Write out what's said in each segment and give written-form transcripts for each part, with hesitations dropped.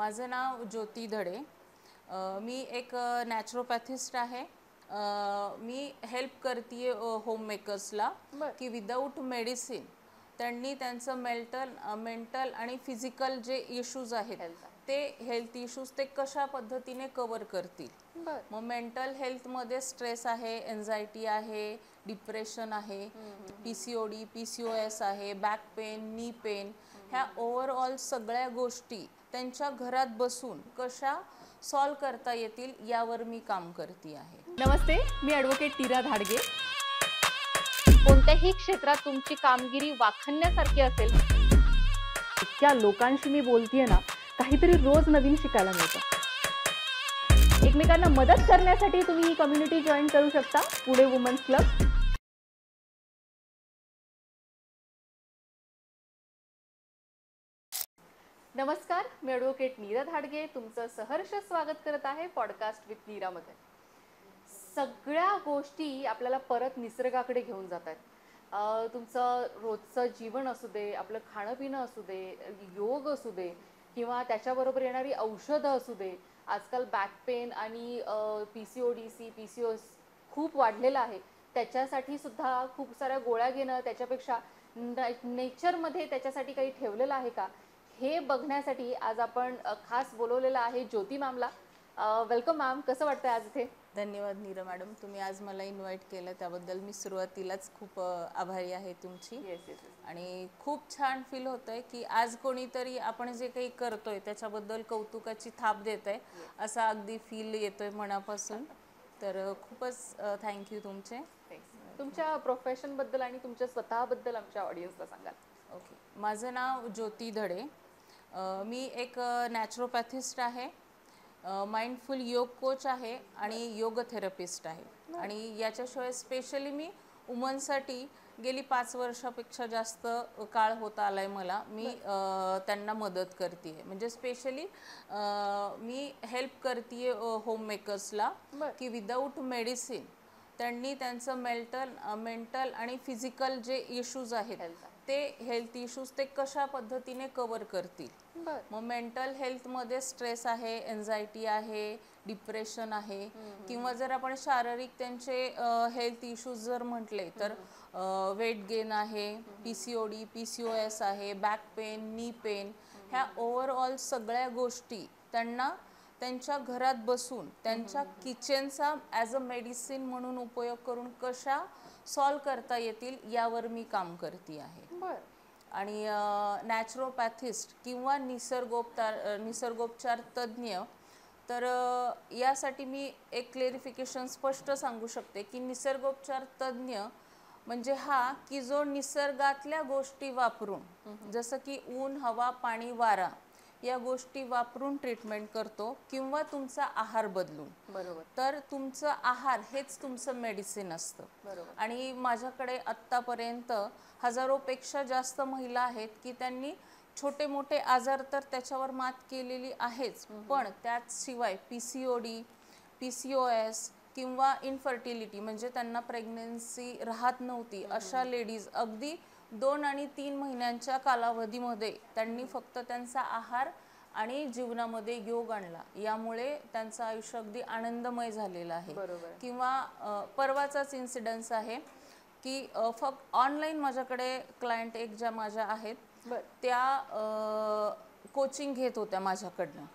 माझं नाव ज्योती धडे. मी एक नॅचरोपॅथिस्ट आहे. मी हेल्प करते होममेकर्सला की विदाऊट मेडिसिन त्यांनी त्यांचं मेंटल आणि फिजिकल जे इश्यूज आहेत ते हेल्थ इश्यूज ते कशा पद्धतीने कवर करतील. मग मेंटल हेल्थमध्ये स्ट्रेस आहे, एन्झायटी आहे, डिप्रेशन आहे, PCOD PCOS आहे, बॅक पेन, नी पेन, ह्या ओव्हरऑल सगळ्या गोष्टी त्यांच्या घरात बसून कशा सॉल्व करता येतील यावर मी काम करते आहे. नमस्ते, मी ॲडव्होकेट टीरा धाडगे. कोणत्याही क्षेत्रात तुमची कामगिरी वाखाणण्यासारखी असेल, इतक्या लोकांशी मी बोलतेय ना, काहीतरी रोज नवीन शिकायला मिळतं. एकमेकांना मदत करण्यासाठी तुम्ही ही कम्युनिटी जॉईन करू शकता, पुणे वुमन्स क्लब. नमस्कार, मी ॲडव्होकेट नीरा धाडगे तुमचं सहर्ष स्वागत करत आहे पॉडकास्ट विथ नीरामध्ये. सगळ्या गोष्टी आपल्याला परत निसर्गाकडे घेऊन जातात. तुमचं रोजचं जीवन असू दे, आपलं खाणं पिणं असू दे, योग असू दे किंवा त्याच्याबरोबर येणारी औषधं असू दे. आजकाल बॅक पेन आणि PCOD PCOS खूप वाढलेलं आहे. त्याच्यासाठी सुद्धा खूप साऱ्या गोळ्या घेणं, त्याच्यापेक्षा नेचरमध्ये त्याच्यासाठी काही ठेवलेलं आहे का हे बघण्यासाठी आज आपण खास बोलवलेलं आहे ज्योती मॅमला. वेलकम मॅम, कसं वाटतं आज इथे? धन्यवाद नीरा मॅडम, तुम्ही आज मला इन्व्हाइट केलं त्याबद्दल मी सुरुवातीलाच खूप आभारी आहे तुमची. आणि खूप छान फील होतंय की आज कोणीतरी आपण जे काही करतोय त्याच्याबद्दल कौतुकाची थाप देत आहे असा अगदी फील येतोय मनापासून. तर खूपच थँक्यू तुमचे. तुमच्या प्रोफेशनबद्दल आणि तुमच्या स्वतःबद्दल आमच्या ऑडियन्सला सांगाल? ओके, माझं नाव ज्योती धडे. मी एक नॅचरोपॅथिस्ट आहे, माइंडफुल योग कोच आहे आणि योग थेरपिस्ट आहे. आणि याच्याशिवाय स्पेशली मी वुमनसाठी गेली 5 वर्षापेक्षा जास्त काळ होत आलाय मला. मी त्यांना मदत करते. म्हणजे स्पेशली मी हेल्प करते होममेकर्सला की विदाऊट मेडिसिन त्यांनी त्यांचं मेंटल आणि फिजिकल जे इश्यूज आहेत ते हेल्थ इश्यूज ते कशा पद्धतीने कवर करतील. मग मेंटल हेल्थमध्ये स्ट्रेस आहे, एन्झायटी आहे, डिप्रेशन आहे, किंवा जर आपण शारीरिक त्यांचे हेल्थ इश्यूज जर म्हटले तर वेट गेन आहे, PCOD PCOS आहे, बॅक पेन, नी पेन, ह्या ओव्हरऑल सगळ्या गोष्टी त्यांना त्यांच्या घरात बसून त्यांच्या किचनचा ॲज अ मेडिसिन म्हणून उपयोग करून कशा सॉल्व करता येतील यावर मी काम करते आहे. आणि नॅचरोपॅथिस्ट किंवा निसर्गोपचार तज्ज्ञ, तर यासाठी मी एक क्लेरिफिकेशन स्पष्ट सांगू शकते की निसर्गोपचार तज्ज्ञ म्हणजे हा की जो निसर्गातल्या गोष्टी वापरून, जसं की ऊन, हवा, पाणी, वारा या गोष्टी वापरून ट्रीटमेंट करतो किंवा तुमचा आहार बदलून. तर तुमचं आहार हेच तुमचं मेडिसिन असतं. आणि माझ्याकडे आत्तापर्यंत हजारोपेक्षा जास्त महिला आहेत की त्यांनी छोटे मोठे आजार तर त्याच्यावर मात केलेली आहेच, पण त्याशिवाय PCOD PCOS किंवा इनफर्टिलिटी म्हणजे त्यांना प्रेग्नन्सी राहत नव्हती अशा लेडीज अगदी 2 आणि 3 महिन्यांच्या कालावधीमध्ये त्यांनी फक्त त्यांचा आहार आणि जीवनामध्ये योग आणला, यामुळे त्यांचं आयुष्य अगदी आनंदमय झालेलं आहे. किंवा परवाचाच इन्सिडन्स आहे की फक्त ऑनलाईन माझ्याकडे क्लायंट एक ज्या माझ्या आहेत त्या कोचिंग घेत होत्या माझ्याकडनं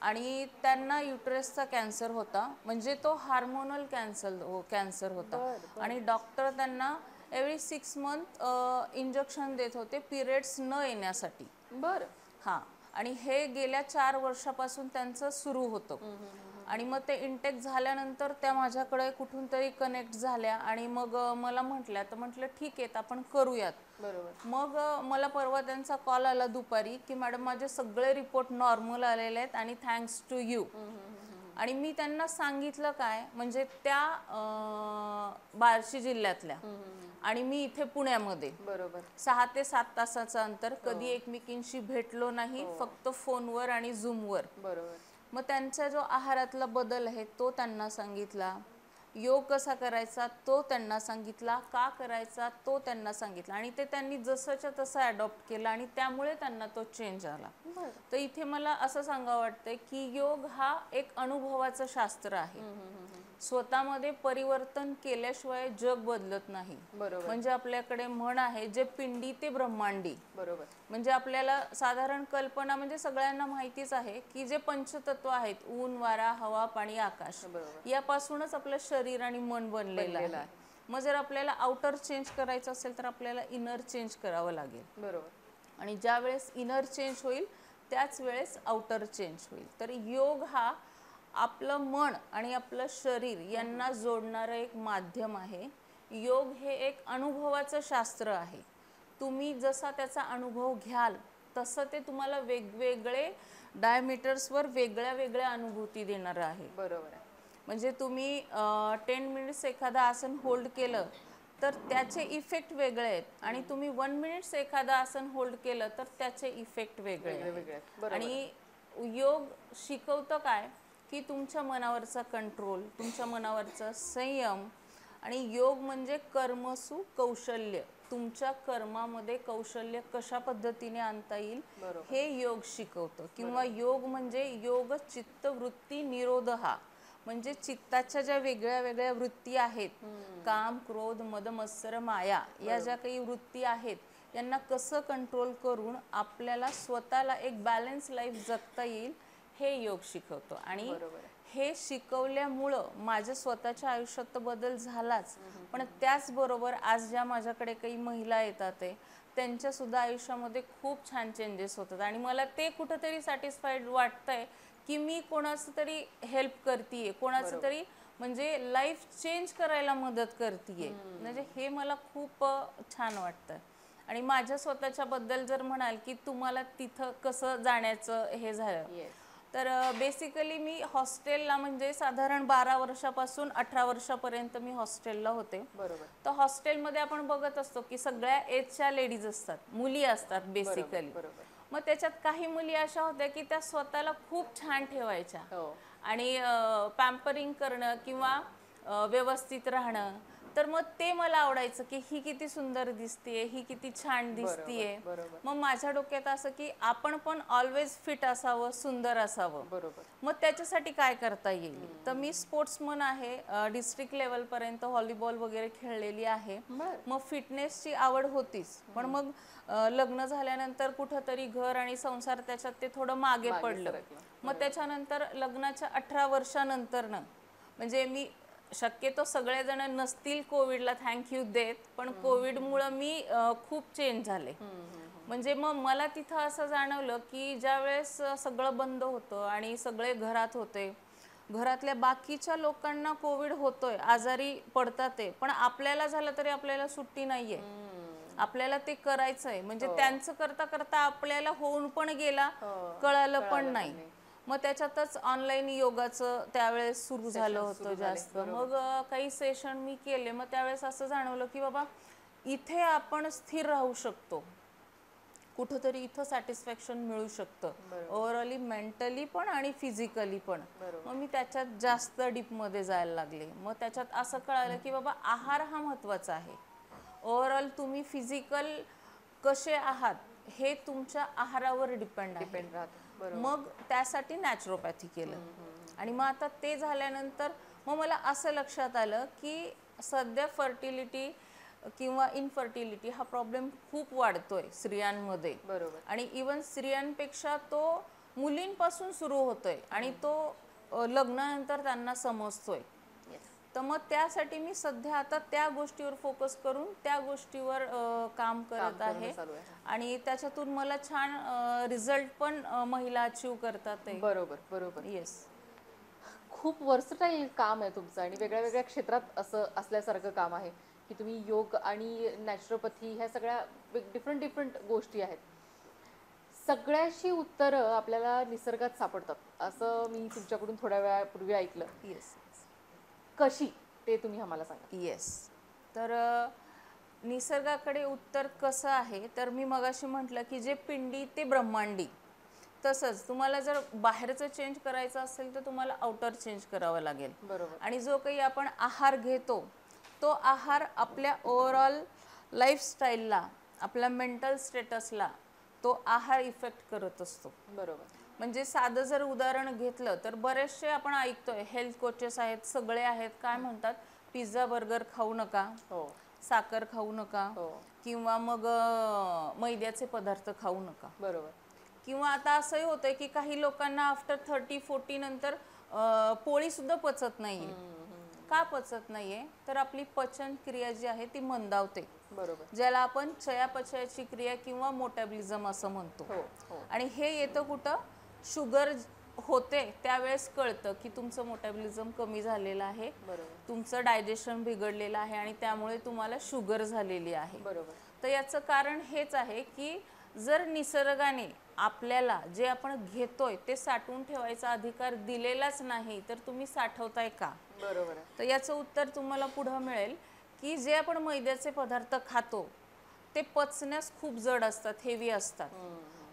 आणि त्यांना युटरसचा कॅन्सर होता, म्हणजे तो हार्मोनल कॅन्सर होता. आणि डॉक्टर त्यांना एव्हरी 6 मंथ इंजेक्शन देत होते पिरियड्स न येण्यासाठी. हां, आणि हे गेल्या 4 वर्षापासून त्यांचं सुरू होतं. आणि मग ते इंटेक झाल्यानंतर त्या माझ्याकडे कुठून तरी कनेक्ट झाल्या आणि मग मला म्हटल्या, तर म्हटलं ठीक आहे आपण करूयात. मग मला परवा त्यांचा कॉल आला दुपारी की मॅडम माझे सगळे रिपोर्ट नॉर्मल आलेले आहेत आणि थँक्स टू यू. आणि मी त्यांना सांगितलं काय, म्हणजे त्या बार्शी जिल्ह्यातल्या आणि मी इथे पुण्यामध्ये 6 ते 7 तासाचं अंतर, कधी एकमेकींशी भेटलो नाही, फक्त फोनवर आणि झूमवर. मग त्यांचा जो आहारातला बदल आहे तो त्यांना सांगितला, योग कसा करायचा तो त्यांना सांगितला, का करायचा तो त्यांना सांगितला आणि ते त्यांनी जसंच्या तसं ॲडॉप्ट केलं आणि त्यामुळे त्यांना तो चेंज आला. तर इथे मला असं सांगावं वाटतंय की योग हा एक अनुभवाचं शास्त्र आहे. स्वतःमध्ये परिवर्तन केल्याशिवाय जग बदलत नाही. बरोबर. म्हणजे आपल्याकडे म्हण आहे, जे पिंडी ते ब्रह्मांडी. बरोबर. म्हणजे आपल्याला साधारण कल्पना म्हणजे सगळ्यांना माहितीच आहे की जे पंचतत्व आहेत, ऊन, वारा, हवा, पाणी, आकाश, यापासूनच आपलं शरीर आणि मन बनलेलं आहे. मग जर आपल्याला आउटर चेंज करायचं असेल तर आपल्याला इनर चेंज करावं लागेल. बरोबर. आणि ज्या वेळेस इनर चेंज होईल त्याच वेळेस आउटर चेंज होईल. तर योग हा आपलं मन आणि आपलं शरीर यांना जोडणारं एक माध्यम आहे. योग हे एक अनुभवाचं शास्त्र आहे. तुम्ही जसा त्याचा अनुभव घ्याल तसं ते तुम्हाला वेगवेगळे डायमीटर्सवर वेगळ्या वेगळ्या अनुभूती देणारं आहे. बरोबर आहे. म्हणजे तुम्ही 10 मिनिट्स एखादं आसन होल्ड केलं तर त्याचे इफेक्ट वेगळे आहेत आणि तुम्ही 1 मिनिट्स एखादं आसन होल्ड केलं तर त्याचे इफेक्ट वेगळे आहेत. आणि योग शिकवतं काय की तुमच्या मनावरचा कंट्रोल, तुमच्या मनावरचा संयम. आणि योग म्हणजे कर्मसु कौशल्य, तुमच्या कर्मामध्ये कौशल्य कशा पद्धतीने आणता येईल हे योग शिकवतं. किंवा योग म्हणजे योग चित्त वृत्ती निरोधहा, म्हणजे चित्ताच्या ज्या वेगळ्या वेगळ्या वृत्ती आहेत, काम, क्रोध, मद, मत्सर, माया, या ज्या काही वृत्ती आहेत, यांना कसं कंट्रोल करून आपल्याला स्वतःला एक बॅलन्स लाईफ जगता येईल हे योग शिकवतो. आणि हे शिकवल्यामुळं माझ्या स्वतःच्या आयुष्यात तर बदल झालाच, पण त्याचबरोबर आज ज्या माझ्याकडे काही महिला येतात त्यांच्या सुद्धा आयुष्यामध्ये खूप छान चेंजेस होतात. आणि मला ते कुठंतरी सॅटिस्फाईड वाटतंय की मी कोणाचं तरी हेल्प करतीये, कोणाचं तरी म्हणजे लाईफ चेंज करायला मदत करतीये. म्हणजे हे मला खूप छान वाटतं. आणि माझ्या स्वतःच्या बद्दल जर म्हणाल की तुम्हाला तिथं कसं जाण्याचं हे झालं, तर बेसिकली मी हॉस्टेलला म्हणजे साधारण 12 वर्षापासून 18 वर्षापर्यंत मी हॉस्टेलला होते. तर हॉस्टेलमध्ये आपण बघत असतो की सगळ्या एजच्या लेडीज असतात, मुली असतात बेसिकली. मग त्याच्यात काही मुली अशा होत्या की त्या स्वतःला खूप छान ठेवायच्या आणि पॅम्परिंग करणं किंवा व्यवस्थित राहणं. तर मग ते मला आवडायचं की ही किती सुंदर दिसतेय, ही किती छान दिसतेय. मग माझ्या डोक्यात असं की आपण पण ऑलवेज फिट असावं, सुंदर असावं. मग त्याच्यासाठी काय करता येईल. तर मी स्पोर्ट्समन आहे, डिस्ट्रिक्ट लेवलपर्यंत व्हॉलीबॉल वगैरे खेळलेली आहे. मग फिटनेसची आवड होतीच, पण मग लग्न झाल्यानंतर कुठंतरी घर आणि संसार त्याच्यात ते थोडं मागे पडलं. मग त्याच्यानंतर लग्नाच्या 18 वर्षानंतरनं म्हणजे मी शक्यतो सगळेजण नसतील कोविडला थँक्यू देत, पण कोविडमुळं मी खूप चेंज झाले. म्हणजे मग मला तिथं असं जाणवलं की ज्या वेळेस सगळं बंद होतं आणि सगळे घरात होते, घरातल्या बाकीच्या लोकांना कोविड होतोय, आजारी पडतात, पण आपल्याला झालं तरी आपल्याला सुट्टी नाहीये, आपल्याला ते करायचंय. म्हणजे त्यांचं करता करता आपल्याला होऊन पण गेला, कळालं पण नाही. मग त्याच्यातच ऑनलाईन योगाचं त्यावेळेस सुरू झालं होतं जास्त. मग काही सेशन मी केले. मग त्यावेळेस असं जाणवलं की बाबा इथे आपण स्थिर राहू शकतो, कुठंतरी इथं सॅटिस्फॅक्शन मिळू शकतं, ओव्हरऑली मेंटली पण आणि फिजिकली पण. मग मी त्याच्यात जास्त डीपमध्ये जायला लागले. मग त्याच्यात असं कळालं की बाबा आहार हा महत्त्वाचा आहे. ओव्हरऑल तुम्ही फिजिकल कसे आहात हे तुमच्या आहारावर डिपेंड आहे. मग त्यासाठी नॅचरोपॅथी केलं. आणि मग आता ते झाल्यानंतर मग मला असं लक्षात आलं की सध्या फर्टिलिटी किंवा इनफर्टिलिटी हा प्रॉब्लेम खूप वाढतोय स्त्रियांमध्ये. आणि इवन स्त्रियांपेक्षा तो मुलींपासून सुरू होतोय आणि तो लग्नानंतर त्यांना समजतोय. तर मग त्यासाठी मी सध्या आता त्या गोष्टीवर फोकस करून त्या गोष्टीवर काम करत आहे. आणि त्याच्यातून मला छान रिझल्ट पण महिला अचीव करतात. बरोबर. येस, खूप वर्सटाईल काम आहे तुमचं आणि वेगळ्या वेगळ्या क्षेत्रात असं असल्यासारखं काम आहे की तुम्ही योग आणि नॅचरोपॅथी ह्या सगळ्या डिफरंट गोष्टी आहेत. सगळ्याशी उत्तरं आपल्याला निसर्गात सापडतात असं मी तुमच्याकडून थोड्या वेळापूर्वी ऐकलं. येस. कशी ते तुम्ही आम्हाला सांगा. येस. तर निसर्गाकडे उत्तर कसं आहे, तर मी मगाशी म्हटलं की जे पिंडी ते ब्रह्मांडी. तसंच तुम्हाला जर बाहेरचं चेंज करायचं असेल तर तुम्हाला आउटर चेंज करावं लागेल. बरोबर. आणि जो काही आपण आहार घेतो तो आहार आपल्या ओव्हरऑल लाईफस्टाईलला, आपल्या मेंटल स्टेटसला तो आहार इफेक्ट करत असतो. बरोबर. म्हणजे साधं जर उदाहरण घेतलं तर बरेचसे आपण ऐकतोय हेल्थ कोचेस आहेत, सगळे आहेत, काय म्हणतात, पिझ्झा बर्गर खाऊ नका, हो साखर खाऊ नका, हो किंवा मग मैद्याचे पदार्थ खाऊ नका. बरोबर. किंवा आता असंही होतंय की काही लोकांना आफ्टर 30-40 नंतर पोळी सुद्धा पचत नाहीये. का पचत नाहीये? तर आपली पचन क्रिया जी आहे ती मंदावते, बरोबर. ज्याला आपण चयापचयाची क्रिया किंवा मोटॅबलिझम असं म्हणतो. हो हो आणि हे येतं कुठं? शुगर होते त्यावेळेस कळतं की तुमचं मोटॅबलिझम कमी झालेलं आहे, बरोबर. तुमचं डायजेशन बिघडलेलं आहे आणि त्यामुळे तुम्हाला शुगर झालेली आहे. बरोबर. तर याचं कारण हेच आहे की जर निसर्गाने आपल्याला जे आपण घेतोय ते साठवून ठेवायचा अधिकार दिलेलाच नाही तर तुम्ही साठवताय का? बरोबर आहे. तर याचं उत्तर तुम्हाला पुढं मिळेल की जे आपण मैद्याचे पदार्थ खातो ते पचण्यास खूप जड असतात, हेवी असतात.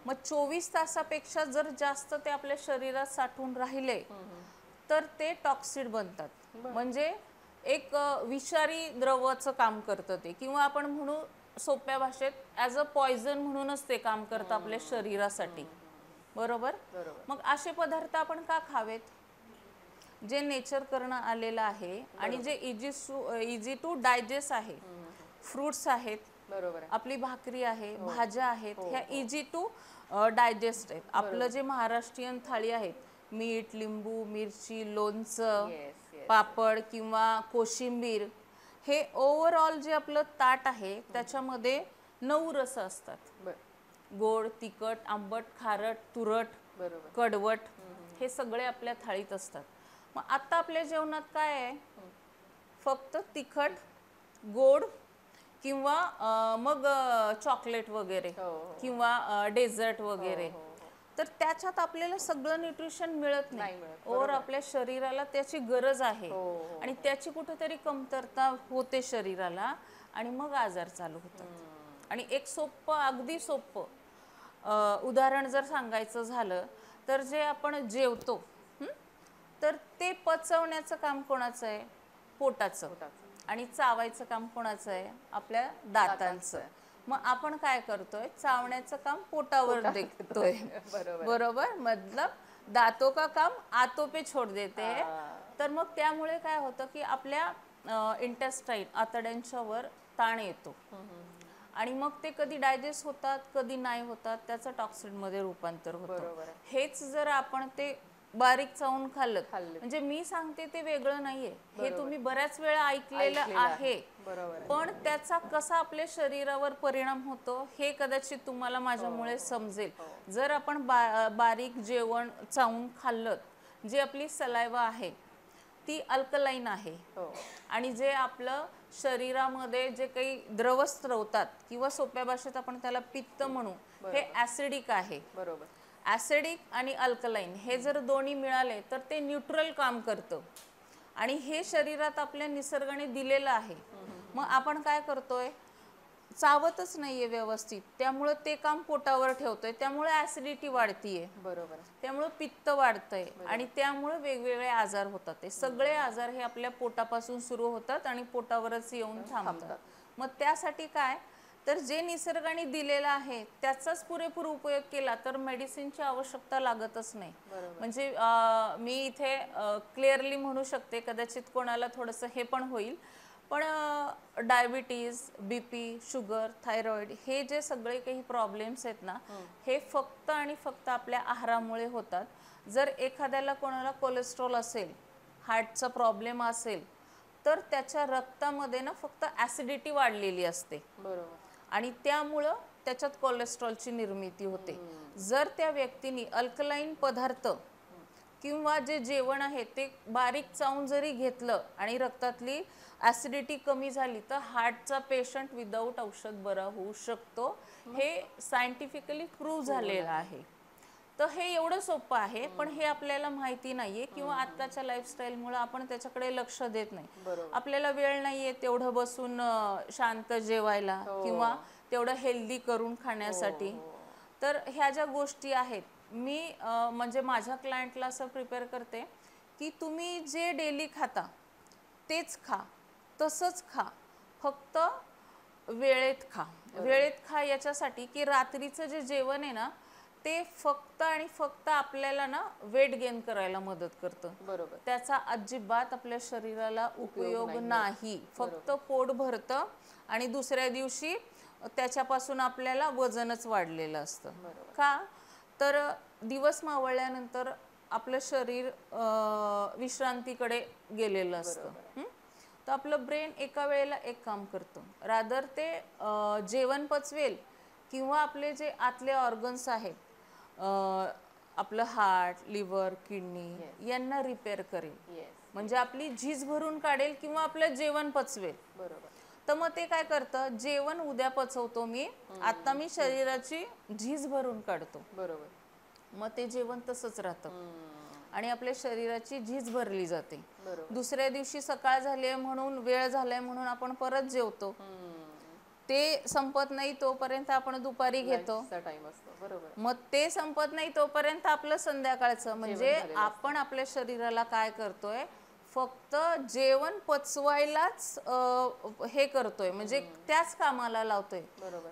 मग 24 तासापेक्षा जर जास्त ते आपल्या शरीरात साठवून राहिले तर ते टॉक्सिड बनतात. म्हणजे एक विषारी द्रवाचं काम करतं ते, किंवा आपण म्हणू सोप्या भाषेत ॲज अ पॉयझन म्हणूनच ते काम करतं आपल्या शरीरासाठी. बरोबर. बरोबर. मग असे पदार्थ आपण का खावेत? जे नेचर करणं आलेलं आहे आणि जे इझी टू डायजेस्ट आहे. फ्रुट्स आहेत, बरोबर आहे. आपली भाकरी आहे, भाज्या आहेत, ह्या इझी टू डायजेस्ट आहेत. आपलं जे महाराष्ट्रीयन थाळी आहेत, मीठ, लिंबू, मिरची, लोणचं, येस येस. पापड किंवा कोशिंबीर, हे ओव्हरऑल जे आपलं ताट आहे त्याच्यामध्ये 9 रस असतात. गोड, तिखट, आंबट, खारट, तुरट, बरोबर. कडवट, हे सगळे आपल्या थाळीत असतात. मग आता आपल्या जेवणात काय आहे? फक्त तिखट, गोड किंवा मग चॉकलेट वगैरे हो, हो. किंवा डेझर्ट वगैरे. हो, हो, हो. तर त्याच्यात आपल्याला सगळं न्यूट्रिशन मिळत नाही नाही. मिळत. और आपल्या शरीराला त्याची गरज आहे हो, हो, आणि त्याची कुठेतरी कमतरता होते शरीराला आणि मग आजार चालू होतात. आणि एक सोपं, अगदी सोपं उदाहरण जर सांगायचं झालं तर जे आपण जेवतो तर ते पचवण्याचं काम कोणाचं आहे? पोटाचं. आणि चावायचं काम कोणाचं आहे? आपल्या दातांचं. मग आपण काय करतोय? चावण्याचं काम पोटावर देतोय. बरोबर. मतलब दातों का काम आतों पे छोड़ देते हैं. तर मग त्यामुळे काय होतं की आपल्या इंटेस्टाईन, आतड्यांच्या वर ताण येतो आणि मग ते कधी डायजेस्ट होतात, कधी नाही होतात, त्याचं टॉक्सिनमध्ये रूपांतर होतं. हेच जर आपण ते बारीक चावून खाल्लं, म्हणजे मी सांगते ते वेगळं नाहीये, हे तुम्ही बऱ्याच वेळा ऐकलेलं आहे. पण त्याचा कसा आपल्या शरीरावर परिणाम होतो हे कदाचित तुम्हाला माझ्यामुळे समजेल. जर आपण बारीक जेवण चावून खाल्लं, जी आपली सलायवा आहे ती अल्कलाईन आहे आणि जे आपलं शरीरामध्ये जे काही द्रव स्त्रवतात किंवा सोप्या भाषेत आपण त्याला पित्त म्हणू, हे ॲसिडिक आहे. बरोबर. ॲसिडिक आणि अल्कलाईन हे जर दोन्ही मिळाले तर ते न्यूट्रल काम करतं आणि हे शरीरात आपल्या निसर्गाने दिलेलं आहे. मग आपण काय करतोय? चावतच नाहीये व्यवस्थित, त्यामुळे ते काम पोटावर ठेवतोय, त्यामुळे ॲसिडिटी वाढतीये. बरोबर. त्यामुळे पित्त वाढतंय आणि त्यामुळे वेगवेगळे आजार होतात. ते सगळे आजार हे आपल्या पोटापासून सुरू होतात आणि पोटावरच येऊन थांबतात. मग त्यासाठी काय? तर जे निसर्गाने दिलेलं आहे त्याचाच पुरेपूर उपयोग केला तर मेडिसिनची आवश्यकता लागतच नाही. म्हणजे मी इथे क्लिअरली म्हणू शकते, कदाचित कोणाला थोडंसं हे पण होईल, पण डायबिटीज, बीपी, शुगर, थायरॉइड, हे जे सगळे काही प्रॉब्लेम्स आहेत ना, हे फक्त आणि फक्त आपल्या आहारामुळे होतात. जर एखाद्याला कोणाला कोलेस्ट्रॉल असेल, हार्टचा प्रॉब्लेम असेल, तर त्याच्या रक्तामध्ये ना फक्त ॲसिडिटी वाढलेली असते. बरोबर. आणि त्यामुळं त्याच्यात कोलेस्ट्रॉलची निर्मिती होते. जर त्या व्यक्तीने अल्कलाईन पदार्थ किंवा जे जेवण आहे ते बारीक चावून जरी घेतलं आणि रक्तातली ॲसिडिटी कमी झाली तर हार्टचा पेशंट विदाऊट औषध बरा होऊ शकतो. हे सायंटिफिकली प्रूव्ह झालेलं आहे. तर हे एवढं सोपं आहे, पण हे आपल्याला माहिती नाहीये किंवा आत्ताच्या लाईफस्टाईलमुळे आपण त्याच्याकडे लक्ष देत नाही. आपल्याला वेळ नाहीये तेवढं बसून शांत जेवायला किंवा तेवढं हेल्दी करून खाण्यासाठी. तर ह्या ज्या गोष्टी आहेत मी म्हणजे माझ्या क्लायंटला असं प्रिपेअर करते की तुम्ही जे डेली खाता तेच खा, तसंच खा, फक्त वेळेत खा. वेळेत खा याच्यासाठी की रात्रीचं जे जेवण आहे ना ते फक्त आणि फक्त आपल्याला ना वेट गेन करायला मदत करतं. बरोबर. त्याचा अजिबात आपल्या शरीराला उपयोग नाही. फक्त पोट भरतं आणि दुसऱ्या दिवशी त्याच्यापासून आपल्याला वजनच वाढलेलं असतं. का तर दिवस मावळल्यानंतर आपलं शरीर विश्रांतीकडे गेलेलं असतं. तर आपलं ब्रेन एका वेळेला एक काम करतं. रादर ते जेवण पचवेल किंवा आपले जे आतले ऑर्गन्स आहेत, आपलं हार्ट, लिव्हर, किडनी यांना रिपेअर करेल. म्हणजे आपली झीज भरून काढेल किंवा आपलं जेवण पचवेल. बरोबर. तर मग ते काय करतं, जेवण उद्या पचवतो मी, आता मी शरीराची झीज भरून काढतो. बरोबर. मग ते जेवण तसंच राहतं आणि आपल्या शरीराची झीज भरली जाते. दुसऱ्या दिवशी सकाळ झाली म्हणून, वेळ झालाय म्हणून आपण परत जेवतो. ते संपत नाही तोपर्यंत आपण दुपारी घेतो. मग ते संपत नाही तोपर्यंत आपलं संध्याकाळचं. म्हणजे आपण आपल्या शरीराला काय करतोय, फक्त जेवण पचवायलाच हे करतोय, म्हणजे त्याच कामाला लावतोय,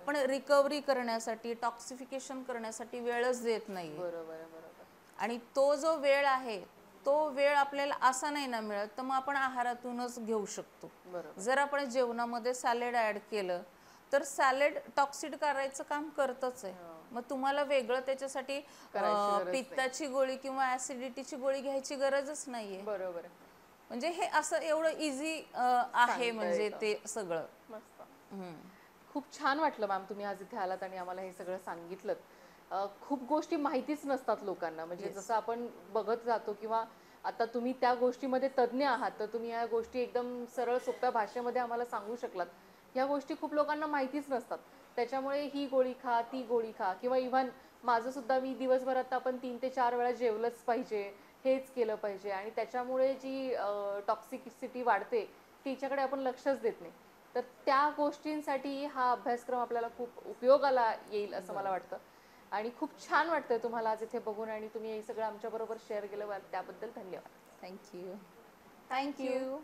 पण रिकव्हरी करण्यासाठी, टॉक्सिफिकेशन करण्यासाठी वेळच देत नाही. आणि तो जो वेळ आहे तो वेळ आपल्याला असा नाही ना मिळत, तर मग आपण आहारातूनच घेऊ शकतो. जर आपण जेवणामध्ये सॅलेड ऍड केलं तर सॅलेड टॉक्सिड करायचं काम करतच आहे. मग तुम्हाला वेगळं त्याच्यासाठी पित्ताची गोळी किंवा ऍसिडिटीची गोळी घ्यायची गरजच नाहीये. बरोबर. म्हणजे हे असं एवढं इझी आहे म्हणजे ते सगळं. मस्त. खूप छान वाटलं मॅम, तुम्ही आज इथे आलात आणि आम्हाला हे सगळं सांगितलं. खूप गोष्टी माहितीच नसतात लोकांना, म्हणजे जसं आपण बघत जातो किंवा आता तुम्ही त्या गोष्टीमध्ये तज्ज्ञ आहात, तर तुम्ही या गोष्टी एकदम सरळ सोप्या भाषेमध्ये आम्हाला सांगू शकलात. ह्या गोष्टी खूप लोकांना माहितीच नसतात. त्याच्यामुळे ही गोळी खा, ती गोळी खा, किंवा इव्हन माझं सुद्धा, मी दिवसभरात आपण 3 ते 4 वेळा जेवलंच पाहिजे, हेच केलं पाहिजे, आणि त्याच्यामुळे जी टॉक्सिसिटी वाढते तिच्याकडे आपण लक्षच देत नाही. तर त्या गोष्टींसाठी हा अभ्यासक्रम आपल्याला खूप उपयोगाला येईल असं मला वाटतं. आणि खूप छान वाटतंय तुम्हाला आज इथे बघून, आणि तुम्ही हे सगळं आमच्याबरोबर शेअर केलं, त्याबद्दल धन्यवाद. थँक्यू. थँक्यू.